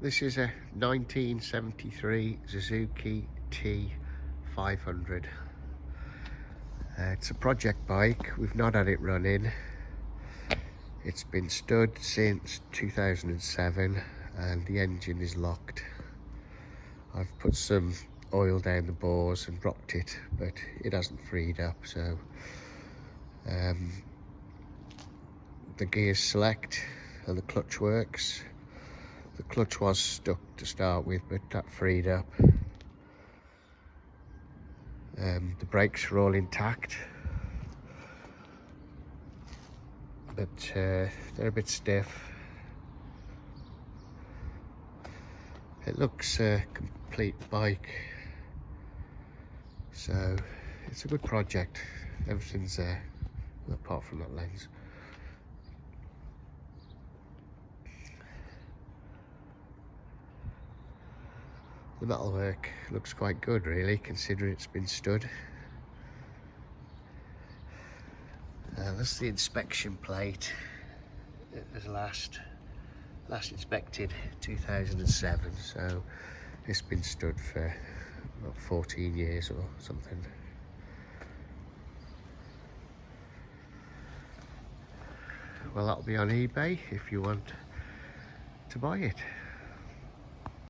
This is a 1973 Suzuki T500. It's a project bike. We've not had it running. It's been stood since 2007 and the engine is locked. I've put some oil down the bores and rocked it, but it hasn't freed up, so the gears select and the clutch works. The clutch was stuck to start with, but that freed up. The brakes are all intact, but they're a bit stiff. It looks a complete bike, so it's a good project. Everything's there, apart from that lens. The metalwork looks quite good, really, considering it's been stood. That's the inspection plate. It was last inspected 2007, so it's been stood for about 14 years or something. Well, that'll be on eBay if you want to buy it.